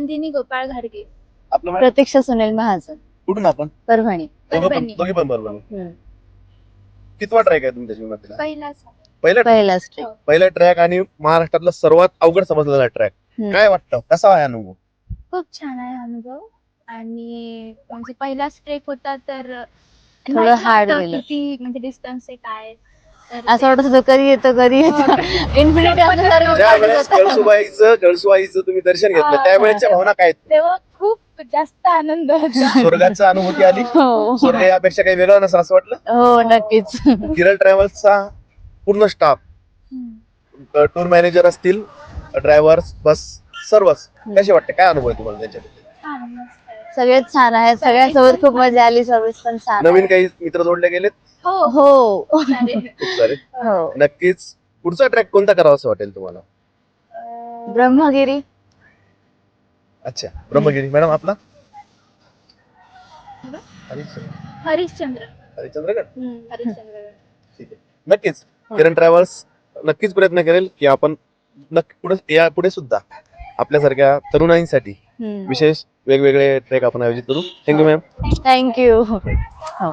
नंदिनी गोपाळ घारगे. आपलं मॅडम प्रतीक्षा सुनील महाजन, कुठून आपण परभणी. दोघी पण बरोबर. कितवा ट्रॅक आहे तुमच्या जीवनातला? पहिलाच ट्रेक. पहिला ट्रॅक आणि महाराष्ट्रातला सर्वात अवघड समजलेला ट्रॅक. काय वाटतं, कसा आहे अनुभव? खूप छान आहे अनुभव. आणि म्हणजे पहिलाच ट्रेक होता तर थोडं माहित hard नव्हतं गेलं. किती म्हणजे डिस्टन्स आहे काय. तर असं वाटत होतं कधी येतो इन्फिनिटी ज्या वेळेस कळसुबाईचं तुम्ही दर्शन घेतलं त्यावेळेसच्या भावना काय आहेत? तेव्हा खूप जास्त आनंद होता. स्वर्गाचा अनुभूती आली. हो स्वर्ग यापेक्षा काही वेगळं नसं असं वाटलं. हो नक्कीच. किरण ट्रॅव्हल्सचा पूर्ण स्टाफ, टूर मॅनेजर असतील, ड्रायव्हर्स, बस सर्वच कसे वाटते, काय अनुभव आहे तुम्हाला त्याच्याबद्दल? छान, मस्त आहे. सगळेच छान आहेत, सगळ्यांसोबत खूप मजा आली, सर्विस पण छान नवीन आहे. काही मित्र जोडले गेलेत? हो हो चालेल. खूप सारे. हो. नक्कीच. पुढचा ट्रॅक कोणता करावा असं वाटेल तुम्हाला? ब्रह्मगिरी. अच्छा, ब्रह्मगिरी. मॅडम आपला हरिश्चंद्र. हरिश्चंद्रगड. हरिश्चंद्र. ठीक आहे. नक्कीच किरण ट्रॅव्हल्स नक्कीच प्रयत्न करेल की आपण पुढे सुद्धा आपल्यासारख्या तरुणांसाठी विशेष वेगवेगळे ट्रेक आपण आयोजित करू. Thank you ma'am. थँक्यू. हो.